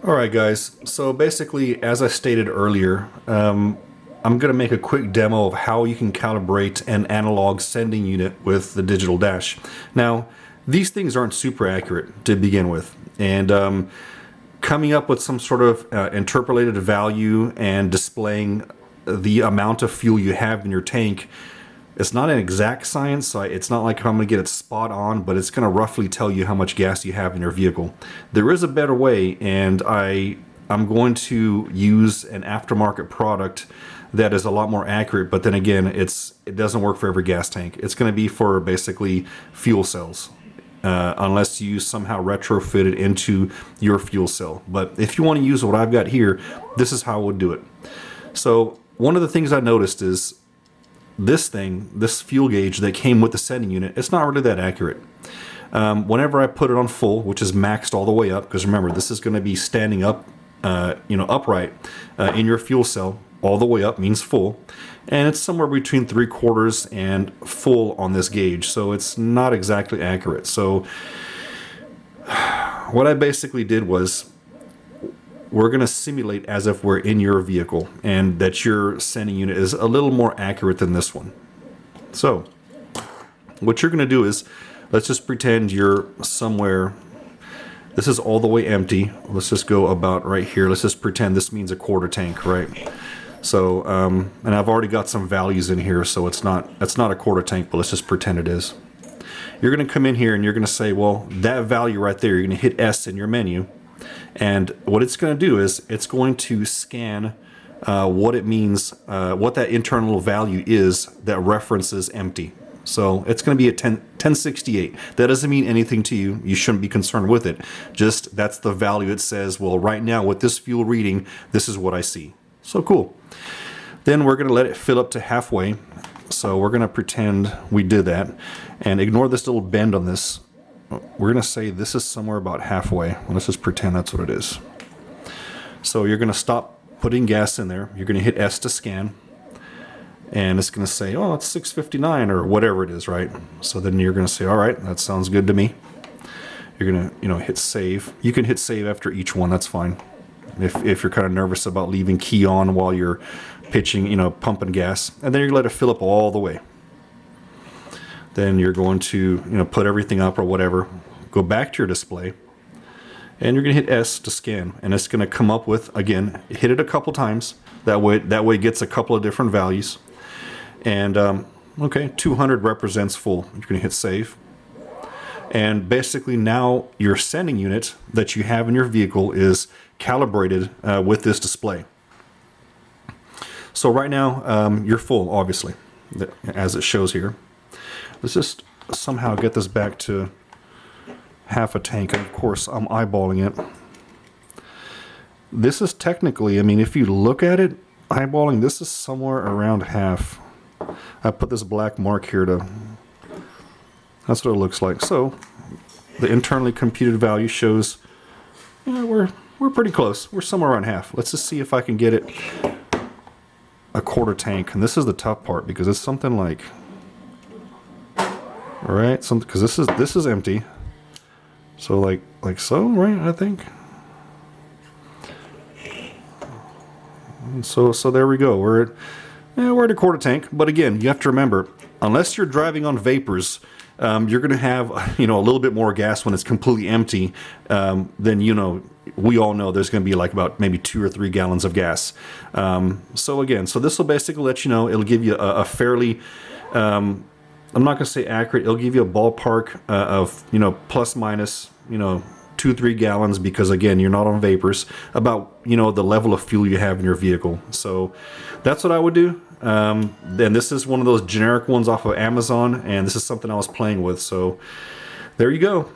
Alright guys, so basically as I stated earlier, I'm going to make a quick demo of how you can calibrate an analog sending unit with the digital dash. Now these things aren't super accurate to begin with, and coming up with some sort of interpolated value and displaying the amount of fuel you have in your tank, it's not an exact science, so it's not like I'm going to get it spot on, but it's going to roughly tell you how much gas you have in your vehicle. There is a better way, and I'm going to use an aftermarket product that is a lot more accurate, but then again, it doesn't work for every gas tank. It's going to be for basically fuel cells, unless you somehow retrofit it into your fuel cell. But if you want to use what I've got here, this is how I would do it. So one of the things I noticed is this fuel gauge that came with the sending unit, it's not really that accurate. Whenever I put it on full, which is maxed all the way up, because remember, this is going to be standing up, upright in your fuel cell. All the way up means full, and it's somewhere between 3/4 and full on this gauge, so it's not exactly accurate. So what I basically did was, we're going to simulate as if we're in your vehicle and that your sending unit is a little more accurate than this one. So what you're going to do is, let's just pretend you're somewhere. This is all the way empty. Let's just go about right here. Let's just pretend this means a quarter tank, right? So and I've already got some values in here, so it's not a quarter tank, but let's just pretend it is. You're going to come in here and you're going to say, well, that value right there, you're going to hit S in your menu. And what it's going to do is it's going to scan what it means, what that internal value is that references empty. So it's going to be at 1068. That doesn't mean anything to you. You shouldn't be concerned with it. Just that's the value it says, well, right now with this fuel reading, this is what I see. So cool. Then we're going to let it fill up to halfway. So we're going to pretend we did that and ignore this little bend on this. We're going to say this is somewhere about halfway. Let's just pretend that's what it is. So you're going to stop putting gas in there. You're going to hit S to scan. And it's going to say, oh, it's 659 or whatever it is, right? So then you're going to say, all right, that sounds good to me. You're going to, hit save. You can hit save after each one. That's fine. If you're kind of nervous about leaving key on while you're pitching, pumping gas. And then you're going to let it fill up all the way. Then you're going to put everything up or whatever, go back to your display, and you're going to hit S to scan, and it's going to come up with, again, hit it a couple times, that way it gets a couple of different values. And okay, 200 represents full. You're going to hit save, and basically now your sending unit that you have in your vehicle is calibrated with this display. So right now you're full, obviously, as it shows here. Let's just somehow get this back to half a tank, and of course I'm eyeballing it. This is technically, if you look at it, eyeballing, this is somewhere around half. I put this black mark here that's what it looks like. So the internally computed value shows, we're pretty close. We're somewhere around half. Let's just see if I can get it a quarter tank, and this is the tough part because it's something like, right, because this is empty, so like so, right? I think. And so there we go. We're at a quarter tank, but again, you have to remember, unless you're driving on vapors, you're going to have a little bit more gas when it's completely empty. Then we all know there's going to be like about maybe 2 or 3 gallons of gas. So this will basically let you know. It'll give you a fairly I'm not going to say accurate. It'll give you a ballpark of, plus minus, 2-3 gallons, because again, you're not on vapors, about, the level of fuel you have in your vehicle. So that's what I would do. Then this is one of those generic ones off of Amazon, and this is something I was playing with. So there you go.